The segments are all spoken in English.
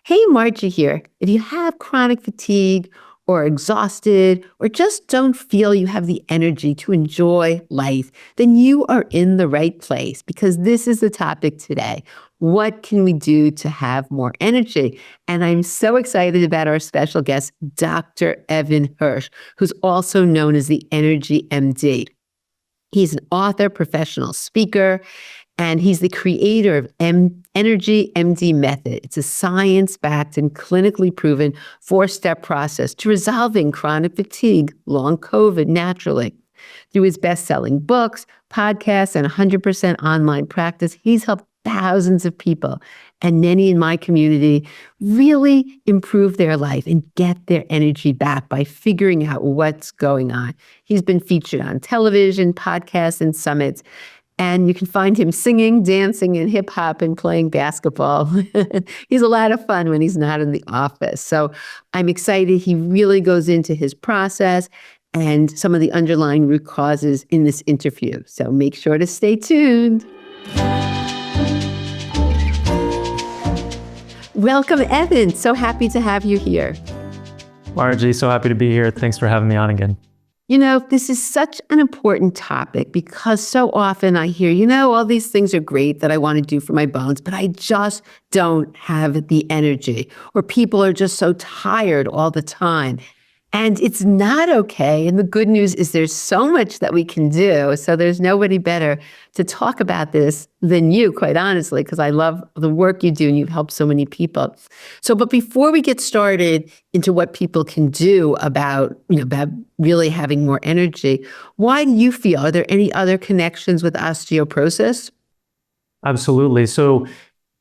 Hey, Margie here. If you have chronic fatigue or exhausted or just don't feel you have the energy to enjoy life, then you are in the right place because this is the topic today. What can we do to have more energy? And I'm so excited about our special guest, Dr. Evan Hirsch, who's also known as the Energy MD. He's an author, professional speaker, and he's the creator of Energy MD Method. It's a science-backed and clinically proven four-step process to resolving chronic fatigue, long COVID, naturally. Through his best-selling books, podcasts, and 100% online practice, he's helped thousands of people and many in my community really improve their life and get their energy back by figuring out what's going on. He's been featured on television, podcasts, and summits. And you can find him singing, dancing, and hip hop and playing basketball. He's a lot of fun when he's not in the office. So I'm excited. He really goes into his process and some of the underlying root causes in this interview. So make sure to stay tuned. Welcome, Evan. So happy to have you here. Margie, so happy to be here. Thanks for having me on again. You know, this is such an important topic because so often I hear, all these things are great that I want to do for my bones, but I just don't have the energy, or people are just so tired all the time. And it's not okay. And the good news is there's so much that we can do. So there's nobody better to talk about this than you, quite honestly, because I love the work you do and you've helped so many people. So, but before we get started into what people can do about really having more energy, why do you feel, are there any other connections with osteoporosis? Absolutely. So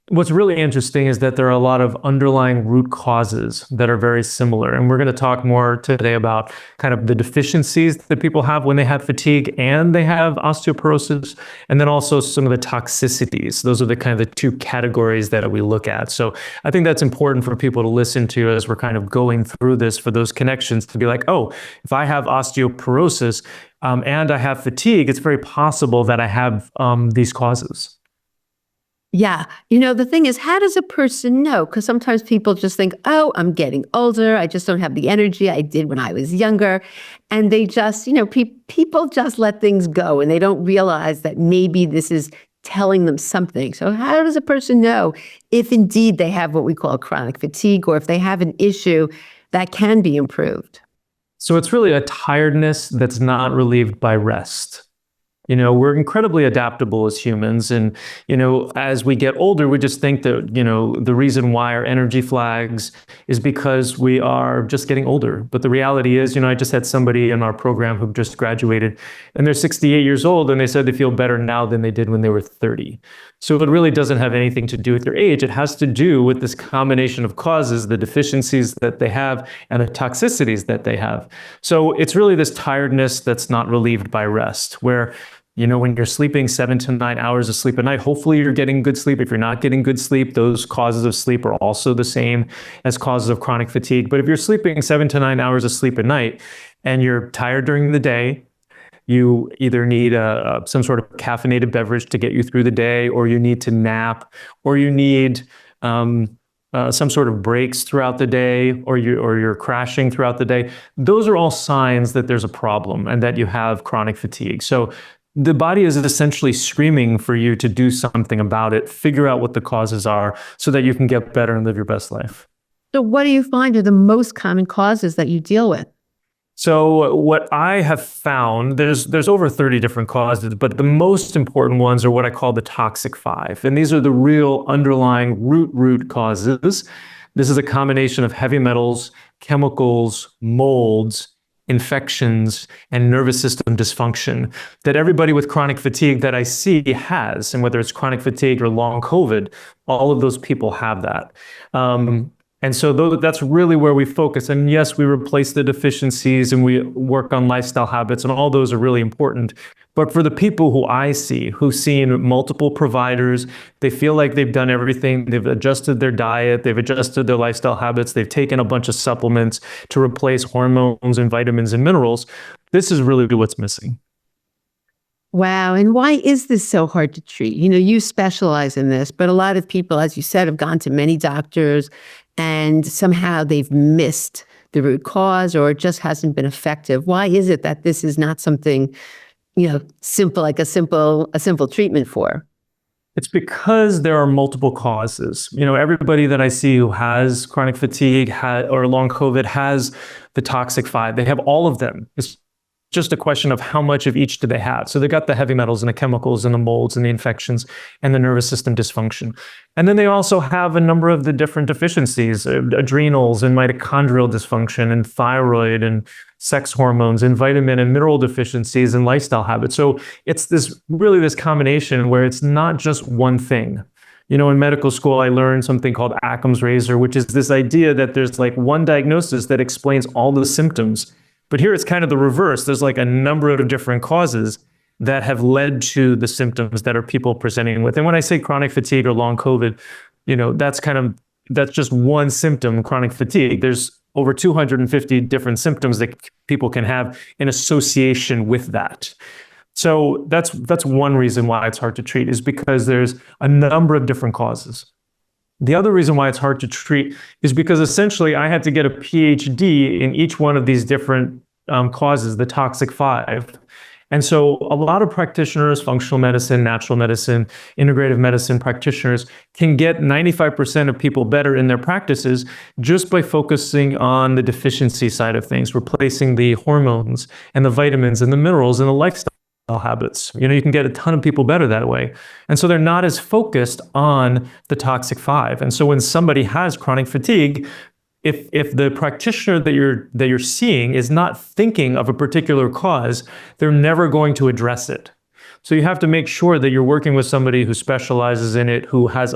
what's really interesting is that there are a lot of underlying root causes that are very similar. And we're going to talk more today about kind of the deficiencies that people have when they have fatigue and they have osteoporosis, and then also some of the toxicities. Those are the kind of the two categories that we look at. So I think that's important for people to listen to as we're kind of going through this, for those connections to be like, oh, if I have osteoporosis and I have fatigue, it's very possible that I have these causes. Yeah. The thing is, how does a person know? Because sometimes people just think, oh, I'm getting older. I just don't have the energy I did when I was younger. And they just, people just let things go and they don't realize that maybe this is telling them something. So how does a person know if indeed they have what we call chronic fatigue, or if they have an issue that can be improved? So it's really a tiredness that's not relieved by rest. We're incredibly adaptable as humans. And, as we get older, we just think that, the reason why our energy flags is because we are just getting older. But the reality is, I just had somebody in our program who just graduated and they're 68 years old and they said they feel better now than they did when they were 30. So it really doesn't have anything to do with their age. It has to do with this combination of causes, the deficiencies that they have and the toxicities that they have. So it's really this tiredness that's not relieved by rest, where when you're sleeping 7 to 9 hours of sleep a night, hopefully you're getting good sleep. If you're not getting good sleep, those causes of sleep are also the same as causes of chronic fatigue. But if you're sleeping 7 to 9 hours of sleep a night and you're tired during the day, you either need some sort of caffeinated beverage to get you through the day, or you need to nap, or you need some sort of breaks throughout the day, or you're crashing throughout the day. Those are all signs that there's a problem and that you have chronic fatigue. So the body is essentially screaming for you to do something about it, figure out what the causes are so that you can get better and live your best life. So what do you find are the most common causes that you deal with? So what I have found, there's over 30 different causes, but the most important ones are what I call the toxic 5. And these are the real underlying root causes. This is a combination of heavy metals, chemicals, molds, infections, and nervous system dysfunction that everybody with chronic fatigue that I see has. And whether it's chronic fatigue or long COVID, all of those people have that. And so that's really where we focus. And yes, we replace the deficiencies and we work on lifestyle habits, and all those are really important. But for the people who I see, who've seen multiple providers, they feel like they've done everything. They've adjusted their diet, they've adjusted their lifestyle habits, they've taken a bunch of supplements to replace hormones and vitamins and minerals. This is really what's missing. Wow. And why is this so hard to treat? You specialize in this, but a lot of people, as you said, have gone to many doctors and somehow they've missed the root cause or it just hasn't been effective. Why is it that this is not something, simple, like a simple treatment for? It's because there are multiple causes. Everybody that I see who has chronic fatigue or long COVID has the toxic five. They have all of them. It's just a question of how much of each do they have. So they got the heavy metals and the chemicals and the molds and the infections and the nervous system dysfunction. And then they also have a number of the different deficiencies, adrenals and mitochondrial dysfunction and thyroid and sex hormones and vitamin and mineral deficiencies and lifestyle habits. So it's this combination where it's not just one thing. In medical school, I learned something called Occam's razor, which is this idea that there's like one diagnosis that explains all the symptoms. But here it's kind of the reverse. There's like a number of different causes that have led to the symptoms that are people presenting with. And when I say chronic fatigue or long COVID, that's just one symptom, chronic fatigue. There's over 250 different symptoms that people can have in association with that. So that's one reason why it's hard to treat, is because there's a number of different causes. The other reason why it's hard to treat is because essentially I had to get a PhD in each one of these different causes, the toxic five. And so a lot of practitioners, functional medicine, natural medicine, integrative medicine practitioners can get 95% of people better in their practices just by focusing on the deficiency side of things, replacing the hormones and the vitamins and the minerals and the lifestyle habits. You can get a ton of people better that way. And so they're not as focused on the toxic five. And so when somebody has chronic fatigue, if the practitioner that you're seeing is not thinking of a particular cause, they're never going to address it. So you have to make sure that you're working with somebody who specializes in it, who has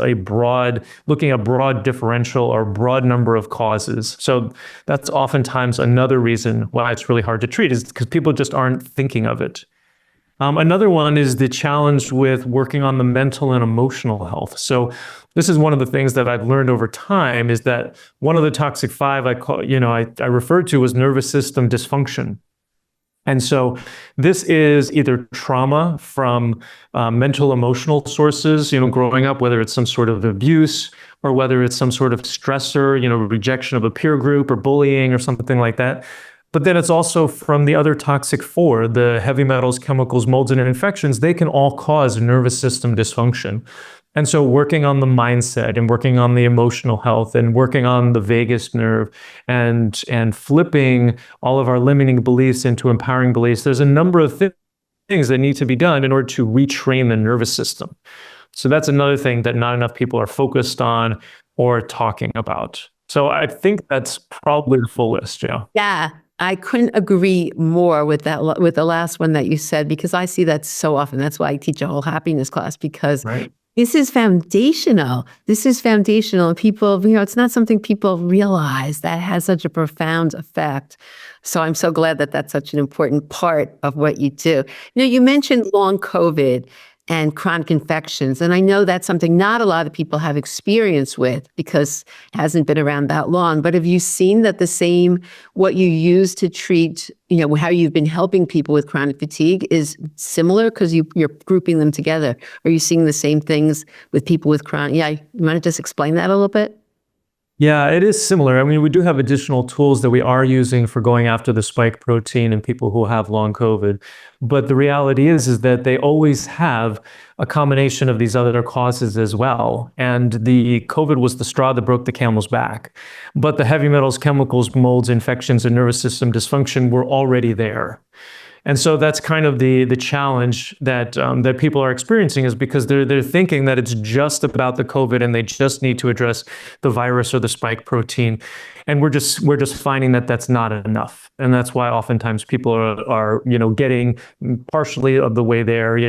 looking at broad differential or broad number of causes. So that's oftentimes another reason why it's really hard to treat, is because people just aren't thinking of it. Another one is the challenge with working on the mental and emotional health. So this is one of the things that I've learned over time, is that one of the toxic five I referred to as nervous system dysfunction. And so this is either trauma from mental emotional sources, growing up, whether it's some sort of abuse or whether it's some sort of stressor, rejection of a peer group or bullying or something like that. But then it's also from the other toxic four, the heavy metals, chemicals, molds, and infections. They can all cause nervous system dysfunction. And so working on the mindset and working on the emotional health and working on the vagus nerve and flipping all of our limiting beliefs into empowering beliefs, there's a number of things that need to be done in order to retrain the nervous system. So that's another thing that not enough people are focused on or talking about. So I think that's probably the full list, yeah. Yeah. I couldn't agree more with the last one that you said, because I see that so often. That's why I teach a whole happiness class, because Right. This is foundational. And people, it's not something people realize that has such a profound effect. So I'm so glad that that's such an important part of what you do. You mentioned long COVID and chronic infections. And I know that's something not a lot of people have experience with because it hasn't been around that long. But have you seen that what you use to treat, how you've been helping people with chronic fatigue is similar, because you're grouping them together? Are you seeing the same things with people with chronic? Yeah, you want to just explain that a little bit? Yeah, it is similar. I mean, we do have additional tools that we are using for going after the spike protein in people who have long COVID. But the reality is that they always have a combination of these other causes as well. And the COVID was the straw that broke the camel's back. But the heavy metals, chemicals, molds, infections, and nervous system dysfunction were already there. And so that's kind of the challenge that people are experiencing, is because they're thinking that it's just about the COVID and they just need to address the virus or the spike protein. And we're just finding that that's not enough. And that's why oftentimes people are getting partially of the way there.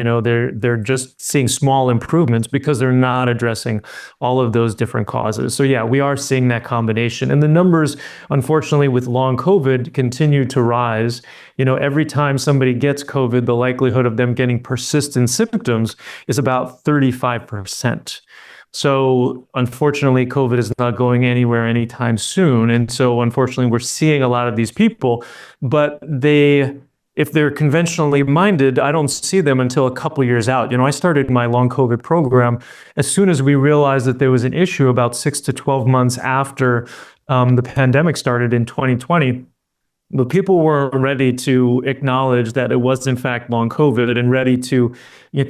They're just seeing small improvements because they're not addressing all of those different causes. So yeah, we are seeing that combination. And the numbers, unfortunately, with long COVID continue to rise. Every time somebody gets COVID, the likelihood of them getting persistent symptoms is about 35%. So unfortunately, COVID is not going anywhere anytime soon. And so unfortunately, we're seeing a lot of these people, but they if they're conventionally minded, I don't see them until a couple years out. I started my long COVID program as soon as we realized that there was an issue about 6 to 12 months after the pandemic started in 2020. But people were ready to acknowledge that it was in fact long COVID and ready to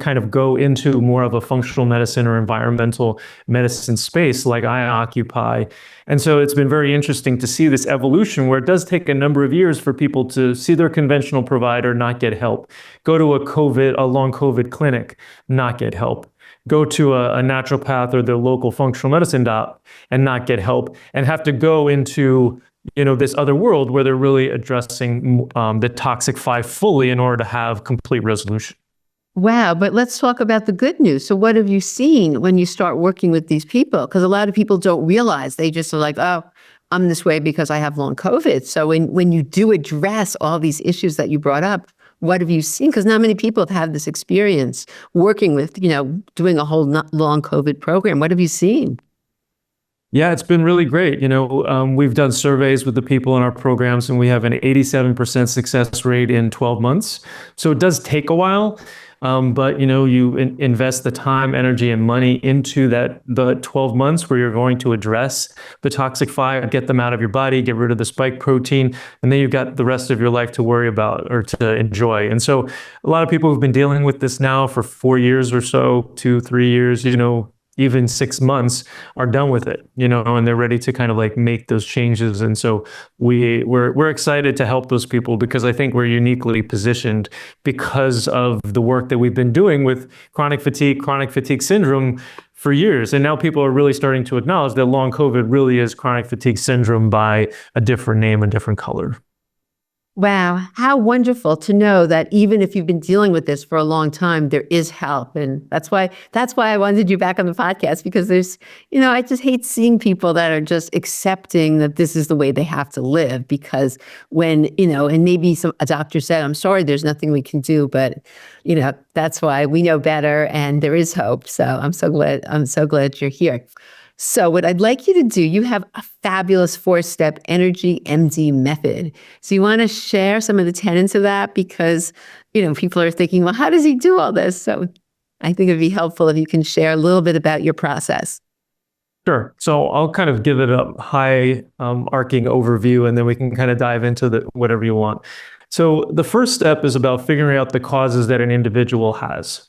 kind of go into more of a functional medicine or environmental medicine space like I occupy. And so it's been very interesting to see this evolution where it does take a number of years for people to see their conventional provider, not get help, go to a long COVID clinic, not get help, go to a naturopath or their local functional medicine doc and not get help, and have to go into this other world where they're really addressing the toxic 5 fully in order to have complete resolution. Wow, but let's talk about the good news. So what have you seen when you start working with these people? Because a lot of people don't realize, they just are like, oh, I'm this way because I have long COVID. So when you do address all these issues that you brought up, what have you seen? Because not many people have had this experience working with, doing a whole long COVID program. What have you seen? Yeah, it's been really great. We've done surveys with the people in our programs, and we have an 87% success rate in 12 months. So it does take a while, but you invest the time, energy, and money into the 12 months where you're going to address the toxic 5, get them out of your body, get rid of the spike protein, and then you've got the rest of your life to worry about or to enjoy. And so a lot of people who've been dealing with this now for 4 years or so, 2-3 years, even 6 months, are done with it, and they're ready to kind of like make those changes. And so we're excited to help those people because I think we're uniquely positioned because of the work that we've been doing with chronic fatigue syndrome for years. And now people are really starting to acknowledge that long COVID really is chronic fatigue syndrome by a different name, a different color. Wow, how wonderful to know that even if you've been dealing with this for a long time, there is help. And that's why I wanted you back on the podcast, because there's, I just hate seeing people that are just accepting that this is the way they have to live, because when, and maybe a doctor said, I'm sorry, there's nothing we can do, but, that's why we know better and there is hope. So I'm so glad you're here. So what I'd like you to do, you have a fabulous 4-step Energy MD method. So you want to share some of the tenets of that, because, people are thinking, well, how does he do all this? So I think it'd be helpful if you can share a little bit about your process. Sure. So I'll kind of give it a high arcing overview, and then we can kind of dive into whatever you want. So the first step is about figuring out the causes that an individual has.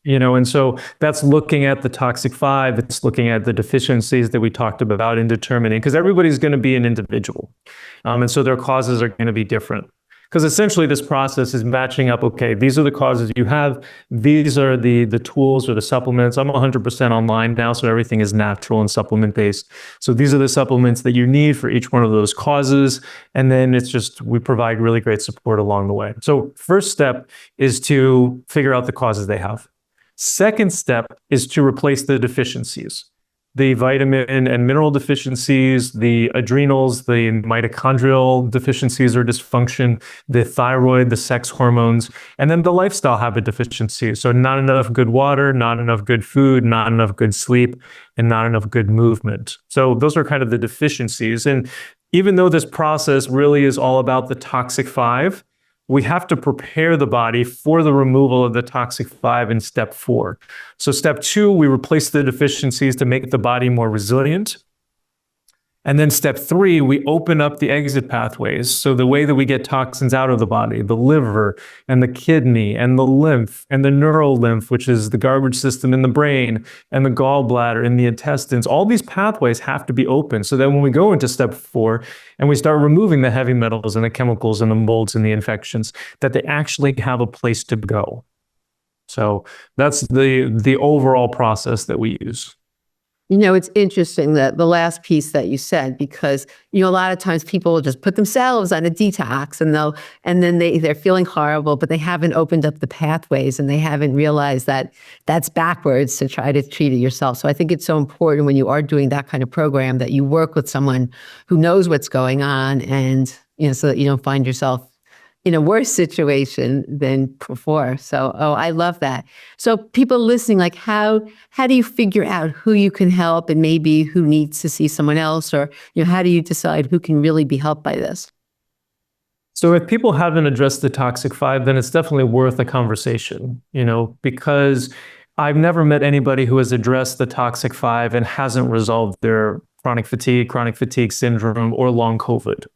And so that's looking at the toxic 5, it's looking at the deficiencies that we talked about in determining, because everybody's going to be an individual. And so their causes are going to be different. Because essentially this process is matching up, okay, these are the causes you have, these are the tools or the supplements. I'm 100% online now, so everything is natural and supplement-based. So these are the supplements that you need for each one of those causes. And then we provide really great support along the way. So first step is to figure out the causes they have. Second step is to replace the deficiencies, the vitamin and mineral deficiencies, the adrenals, the mitochondrial deficiencies or dysfunction, the thyroid, the sex hormones, and then the lifestyle habit deficiencies. So not enough good water, not enough good food, not enough good sleep, and not enough good movement. So those are kind of the deficiencies. And even though this process really is all about the toxic 5, we have to prepare the body for the removal of the toxic 5 in step 4. So step 2, we replace the deficiencies to make the body more resilient. And then step 3, we open up the exit pathways. So the way that we get toxins out of the body, the liver and the kidney and the lymph and the neural lymph, which is the garbage system in the brain, and the gallbladder and the intestines, all these pathways have to be open. So then when we go into step 4 and we start removing the heavy metals and the chemicals and the molds and the infections, that they actually have a place to go. So that's the overall process that we use. It's interesting that the last piece that you said, because, a lot of times people will just put themselves on a detox and then they're feeling horrible, but they haven't opened up the pathways and they haven't realized that that's backwards to try to treat it yourself. So I think it's so important when you are doing that kind of program that you work with someone who knows what's going on, and, so that you don't find yourself in a worse situation than before. So, I love that. So people listening, like how do you figure out who you can help and maybe who needs to see someone else, or, how do you decide who can really be helped by this? So if people haven't addressed the toxic five, then it's definitely worth a conversation, because I've never met anybody who has addressed the toxic five and hasn't resolved their chronic fatigue syndrome, or long COVID.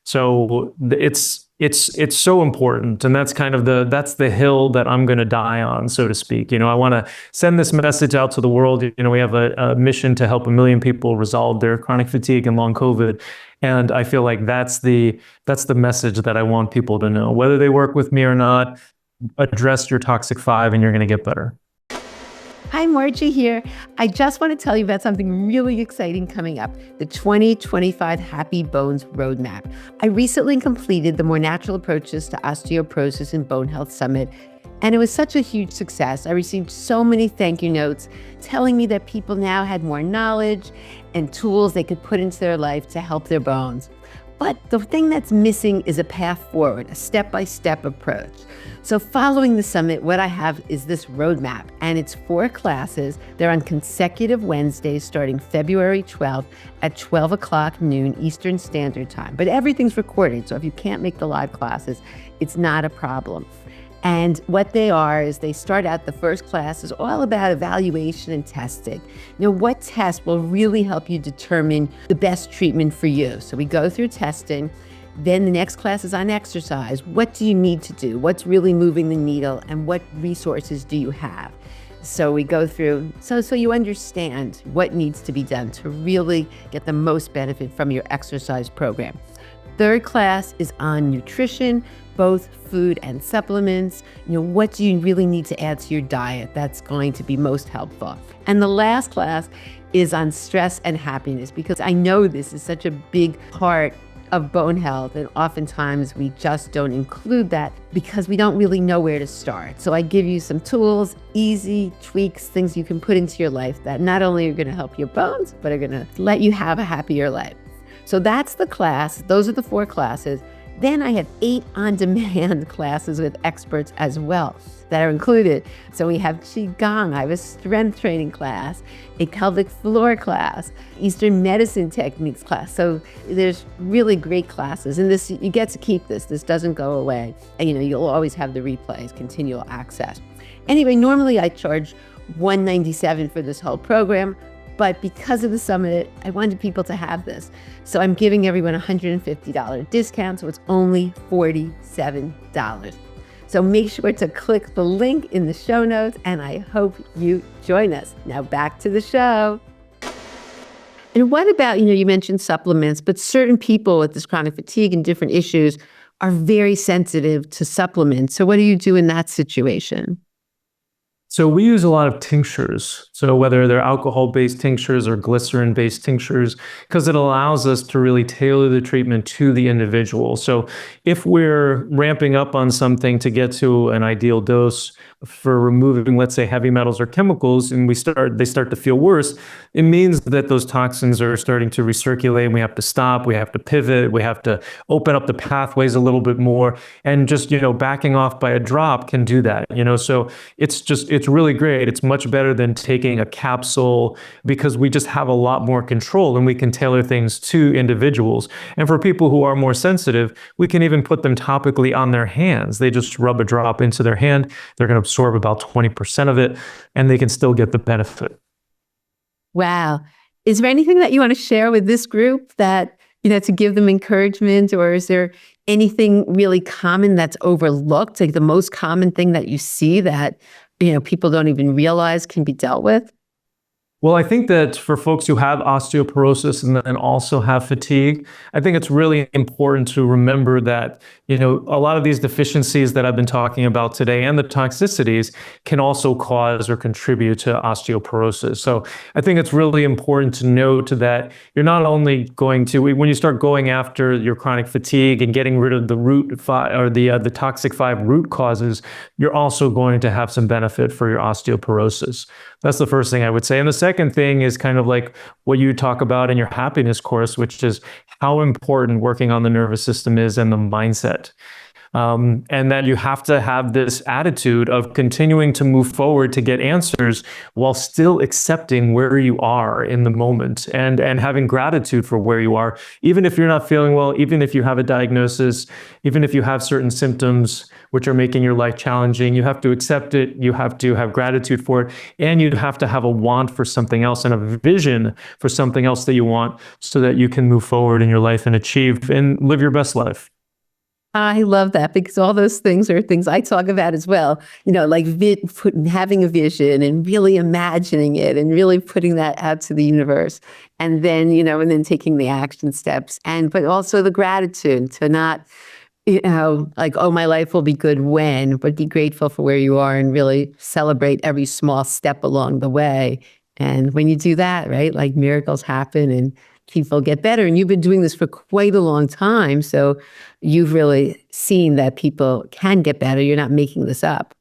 So it's so important, and that's kind of that's the hill that I'm going to die on, so to speak. I want to send this message out to the world. We have a mission to help 1 million people resolve their chronic fatigue and long COVID, and I feel like that's the message that I want people to know. Whether they work with me or not, address your toxic five, and you're going to get better. Hi, Margie here. I just want to tell you about something really exciting coming up, the 2025 Happy Bones Roadmap. I recently completed the More Natural Approaches to Osteoporosis and Bone Health Summit, and it was such a huge success. I received so many thank you notes telling me that people now had more knowledge and tools they could put into their life to help their bones. But the thing that's missing is a path forward, a step-by-step approach. So following the summit, what I have is this roadmap, and it's 4 classes. They're on consecutive Wednesdays starting February 12th at 12 o'clock noon Eastern Standard Time. But everything's recorded, so if you can't make the live classes, it's not a problem. And what they are is they start out, the first class is all about evaluation and testing. What test will really help you determine the best treatment for you? So we go through testing. Then the next class is on exercise. What do you need to do? What's really moving the needle, and what resources do you have? So we go through, so you understand what needs to be done to really get the most benefit from your exercise program. Third class is on nutrition, both food and supplements. What do you really need to add to your diet that's going to be most helpful? And the last class is on stress and happiness, because I know this is such a big part of bone health, and oftentimes we just don't include that because we don't really know where to start. So I give you some tools, easy tweaks, things you can put into your life that not only are going to help your bones, but are going to let you have a happier life. So that's the class. Those are the 4 classes. Then I have 8 on-demand classes with experts as well that are included. So we have Qigong, I have a strength training class, a pelvic floor class, Eastern medicine techniques class. So there's really great classes, and this, you get to keep this. This doesn't go away. And you'll always have the replays, continual access. Anyway, normally I charge $197 for this whole program. But because of the summit, I wanted people to have this. So I'm giving everyone a $150 discount, so it's only $47. So make sure to click the link in the show notes, and I hope you join us. Now back to the show. And what about, you mentioned supplements, but certain people with this chronic fatigue and different issues are very sensitive to supplements. So what do you do in that situation? So we use a lot of tinctures. So whether they're alcohol-based tinctures or glycerin-based tinctures, because it allows us to really tailor the treatment to the individual. So if we're ramping up on something to get to an ideal dose for removing, let's say, heavy metals or chemicals, and they start to feel worse, it means that those toxins are starting to recirculate, and we have to stop, we have to pivot, we have to open up the pathways a little bit more, and just, backing off by a drop can do that, so it's really great. It's much better than taking a capsule, because we just have a lot more control, and we can tailor things to individuals. And for people who are more sensitive, we can even put them topically on their hands. They just rub a drop into their hand. They're going to absorb about 20% of it, and they can still get the benefit. Wow. Is there anything that you want to share with this group that, to give them encouragement, or is there anything really common that's overlooked, like the most common thing that you see that, people don't even realize can be dealt with? Well, I think that for folks who have osteoporosis and then also have fatigue, I think it's really important to remember that, a lot of these deficiencies that I've been talking about today and the toxicities can also cause or contribute to osteoporosis. So I think it's really important to note that you're not only going to, when you start going after your chronic fatigue and getting rid of the root five, or the toxic 5 root causes, you're also going to have some benefit for your osteoporosis. That's the first thing I would say. And the second thing is kind of like what you talk about in your happiness course, which is how important working on the nervous system is, and the mindset. And that you have to have this attitude of continuing to move forward to get answers while still accepting where you are in the moment, and having gratitude for where you are, even if you're not feeling well, even if you have a diagnosis, even if you have certain symptoms which are making your life challenging. You have to accept it, you have to have gratitude for it, and you have to have a want for something else and a vision for something else that you want, so that you can move forward in your life and achieve and live your best life. I love that, because all those things are things I talk about as well. Like having a vision and really imagining it and really putting that out to the universe. And then, and then taking the action steps, but also the gratitude to not, like, oh, my life will be good when, but be grateful for where you are and really celebrate every small step along the way. And when you do that, right, like miracles happen and people get better. And you've been doing this for quite a long time. So you've really seen that people can get better. You're not making this up.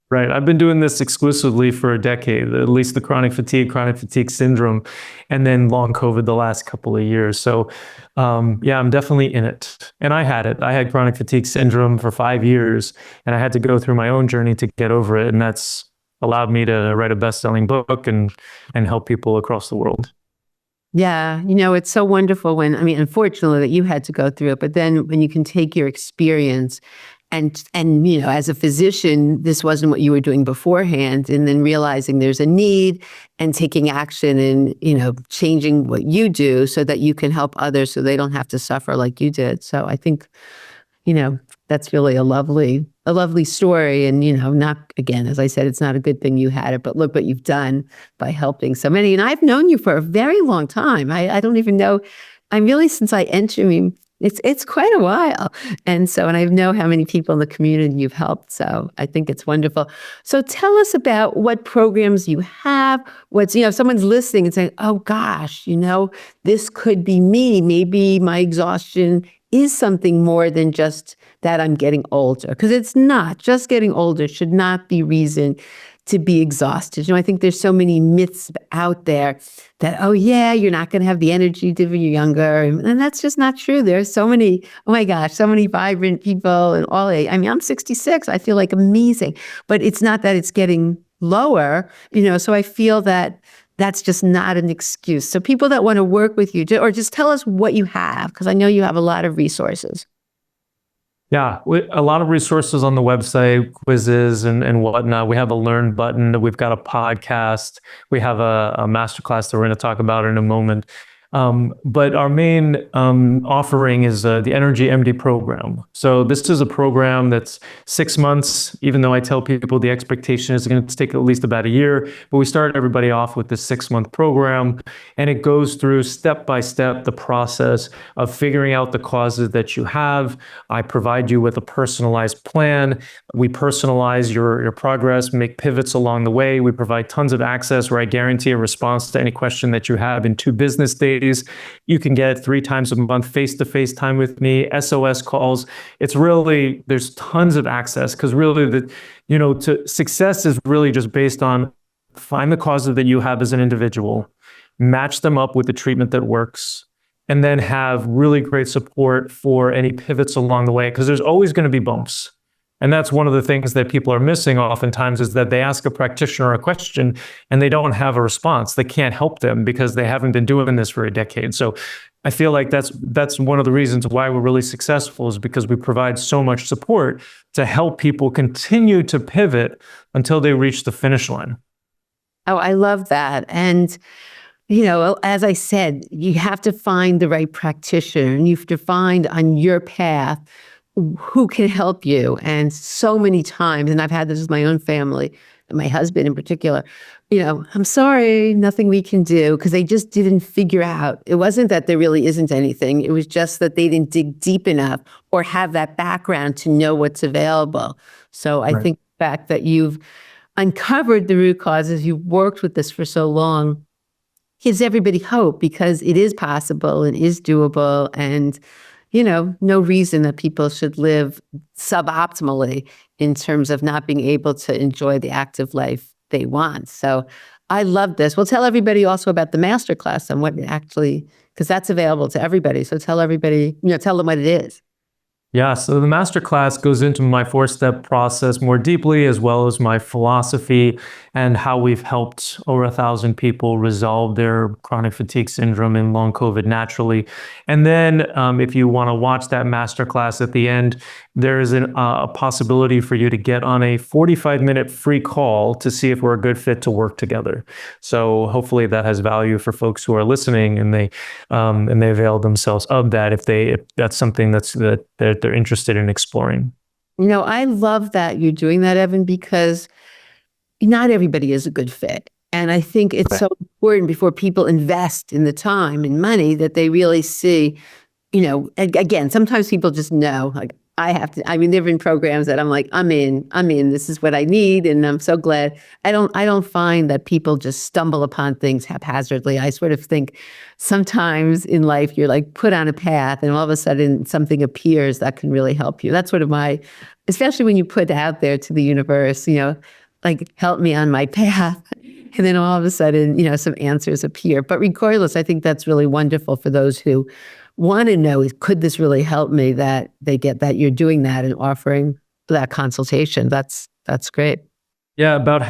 Right. I've been doing this exclusively for a decade, at least the chronic fatigue syndrome, and then long COVID the last couple of years. So yeah, I'm definitely in it. And I had it. I had chronic fatigue syndrome for 5 years, and I had to go through my own journey to get over it. And that's allowed me to write a best-selling book and help people across the world. Yeah. It's so wonderful unfortunately that you had to go through it, but then when you can take your experience and as a physician, this wasn't what you were doing beforehand, and then realizing there's a need and taking action and, changing what you do so that you can help others so they don't have to suffer like you did. So I think, that's really a lovely story. And, not, again, as I said, it's not a good thing you had it, but look what you've done by helping so many. And I've known you for a very long time. I don't even know, since I entered, it's quite a while. And I know how many people in the community you've helped. So I think it's wonderful. So tell us about what programs you have. If someone's listening and saying, oh gosh, this could be me. Maybe my exhaustion is something more than just that I'm getting older. Because it's not. Just getting older should not be reason to be exhausted. I think there's so many myths out there that, oh yeah, you're not going to have the energy to when you're younger. And that's just not true. There's so many, oh my gosh, so many vibrant people and all age. I'm 66. I feel like amazing. But it's not that it's getting lower, so I feel that that's just not an excuse. So people that want to work with you, or just tell us what you have, because I know you have a lot of resources. Yeah, a lot of resources on the website, quizzes and whatnot. We have a learn button. We've got a podcast. We have a masterclass that we're going to talk about in a moment. But our main offering is the Energy MD program. So this is a program that's 6 months, even though I tell people the expectation is going to take at least about a year. But we start everybody off with this 6-month program, and it goes through step by step the process of figuring out the causes that you have. I provide you with a personalized plan. We personalize your progress, make pivots along the way. We provide tons of access where I guarantee a response to any question that you have in 2 business days. You can get 3 times a month face-to-face time with me, SOS calls. It's really, there's tons of access, because really success is really just based on find the causes that you have as an individual, match them up with the treatment that works, and then have really great support for any pivots along the way, because there's always going to be bumps. And that's one of the things that people are missing oftentimes, is that they ask a practitioner a question and they don't have a response. They can't help them because they haven't been doing this for a decade. So I feel like that's one of the reasons why we're really successful, is because we provide so much support to help people continue to pivot until they reach the finish line. Oh, I love that. And as I said, you have to find the right practitioner, and you have to find on your path who can help you. And so many times, and I've had this with my own family, and my husband in particular, I'm sorry, nothing we can do, because they just didn't figure out. It wasn't that there really isn't anything. It was just that they didn't dig deep enough or have that background to know what's available. So I think the fact that you've uncovered the root causes, you've worked with this for so long, gives everybody hope, because it is possible and is doable. And no reason that people should live suboptimally in terms of not being able to enjoy the active life they want. So I love this. We'll tell everybody also about the masterclass and what actually, because that's available to everybody. So tell everybody, tell them what it is. Yeah, so the masterclass goes into my 4-step process more deeply, as well as my philosophy and how we've helped over 1,000 people resolve their chronic fatigue syndrome and long COVID naturally. And then, if you want to watch that masterclass at the end, there is a possibility for you to get on a 45-minute free call to see if we're a good fit to work together. So hopefully that has value for folks who are listening, and they avail themselves of that if that's something that they're interested in exploring. I love that you're doing that, Evan, because not everybody is a good fit. And I think it's so important before people invest in the time and money that they really see, again, sometimes people just know, like, there've been programs that I'm like, I'm in, this is what I need. And I'm so glad. I don't find that people just stumble upon things haphazardly. I sort of think sometimes in life, you're like put on a path and all of a sudden something appears that can really help you. That's sort of especially when you put out there to the universe, like, help me on my path. And then all of a sudden, some answers appear. But regardless, I think that's really wonderful for those who want to know, could this really help me, that they get that you're doing that and offering that consultation. That's great. Yeah, about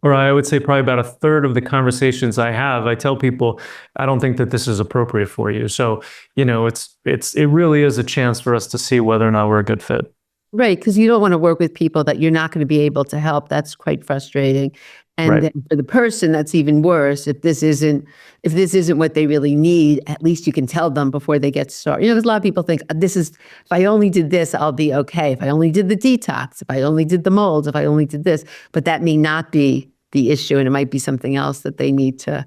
or I would say probably about a third of the conversations I have, I tell people, I don't think that this is appropriate for you. So, it really is a chance for us to see whether or not we're a good fit. Right, because you don't want to work with people that you're not going to be able to help. That's quite frustrating. And then for the person, that's even worse. If this isn't what they really need, at least you can tell them before they get started. Because a lot of people think, if I only did this, I'll be okay. If I only did the detox, if I only did the molds, if I only did this. But that may not be the issue, and it might be something else that they need to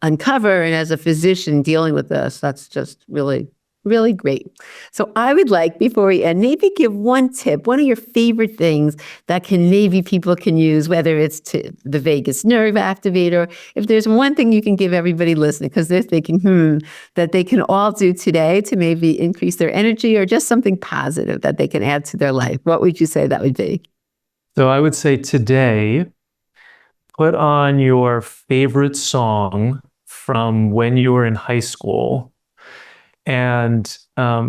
uncover. And as a physician dealing with this, that's just really, really great. So I would like, before we end, maybe give one tip, one of your favorite things that maybe people can use, whether it's to the vagus nerve activator. If there's one thing you can give everybody listening, because they're thinking, that they can all do today to maybe increase their energy, or just something positive that they can add to their life, what would you say that would be? So I would say today, put on your favorite song from when you were in high school and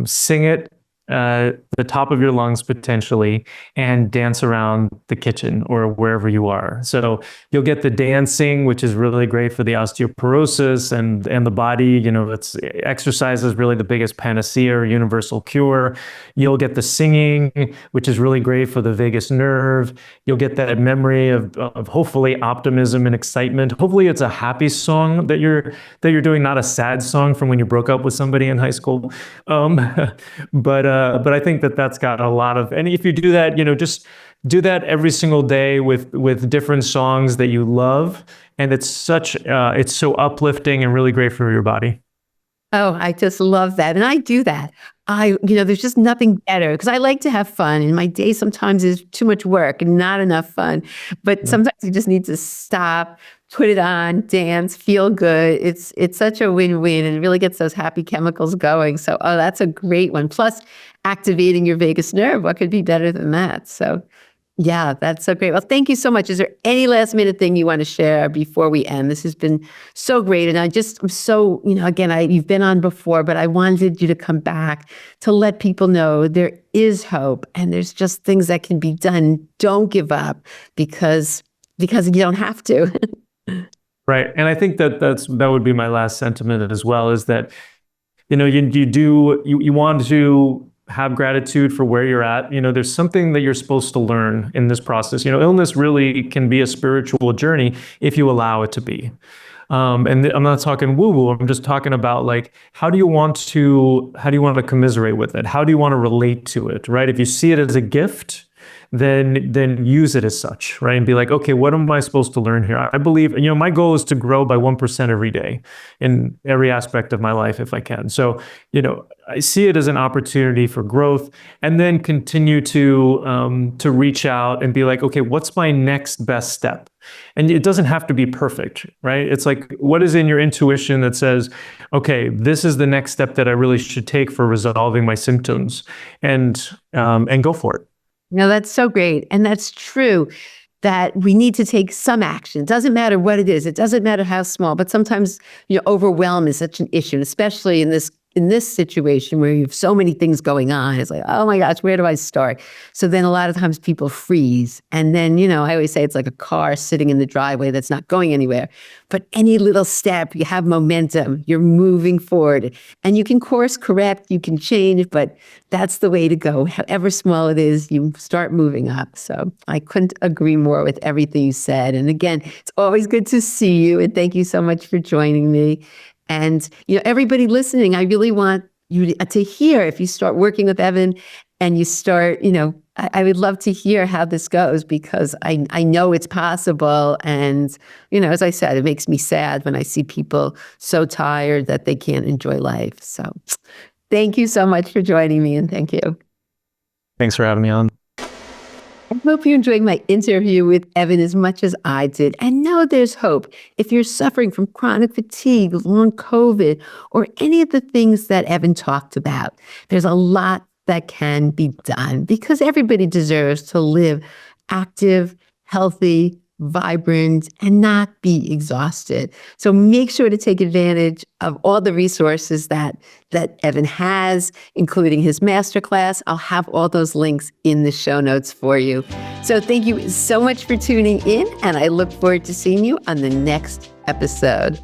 sing it the top of your lungs potentially, and dance around the kitchen or wherever you are. So you'll get the dancing, which is really great for the osteoporosis and the body. Exercise is really the biggest panacea or universal cure. You'll get the singing, which is really great for the vagus nerve. You'll get that memory of hopefully optimism and excitement. Hopefully it's a happy song that you're doing, not a sad song from when you broke up with somebody in high school. But I think that's got a lot of, and if you do that, just do that every single day with different songs that you love. And it's so uplifting and really great for your body. Oh, I just love that. And I do that. There's just nothing better, because I like to have fun, and my day sometimes is too much work and not enough fun. But sometimes you just need to stop, put it on, dance, feel good. It's such a win-win, and it really gets those happy chemicals going. So, that's a great one. Plus, activating your vagus nerve. What could be better than that? So, yeah, that's so great. Well, thank you so much. Is there any last minute thing you want to share before we end? This has been so great. And I'm so, again, you've been on before, but I wanted you to come back to let people know there is hope, and there's just things that can be done. Don't give up, because you don't have to. Right. And I think that would be my last sentiment as well, is that, you want to have gratitude for where you're at. There's something that you're supposed to learn in this process. Illness really can be a spiritual journey if you allow it to be. And I'm not talking woo-woo. I'm just talking about, like, how do you want to commiserate with it? How do you want to relate to it, right? If you see it as a gift, then use it as such, right? And be like, okay, what am I supposed to learn here? I believe, my goal is to grow by 1% every day in every aspect of my life if I can. So, I see it as an opportunity for growth, and then continue to reach out and be like, okay, what's my next best step? And it doesn't have to be perfect, right? It's like, what is in your intuition that says, okay, this is the next step that I really should take for resolving my symptoms, and go for it. That's so great. And that's true, that we need to take some action. It doesn't matter what it is. It doesn't matter how small, but sometimes, overwhelm is such an issue, and especially in this in this situation where you have so many things going on, it's like, oh my gosh, where do I start? So then a lot of times people freeze. And then, I always say it's like a car sitting in the driveway that's not going anywhere. But any little step, you have momentum, you're moving forward. And you can course correct, you can change, but that's the way to go. However small it is, you start moving up. So I couldn't agree more with everything you said. And again, it's always good to see you. And thank you so much for joining me. And, everybody listening, I really want you to hear, if you start working with Evan and you start, I would love to hear how this goes, because I know it's possible. And, as I said, it makes me sad when I see people so tired that they can't enjoy life. So thank you so much for joining me, and thank you. Thanks for having me on. I hope you enjoyed my interview with Evan as much as I did. And know there's hope. If you're suffering from chronic fatigue, long COVID, or any of the things that Evan talked about, there's a lot that can be done, because everybody deserves to live active, healthy, vibrant, and not be exhausted. So make sure to take advantage of all the resources that Evan has, including his masterclass. I'll have all those links in the show notes for you. So thank you so much for tuning in, and I look forward to seeing you on the next episode.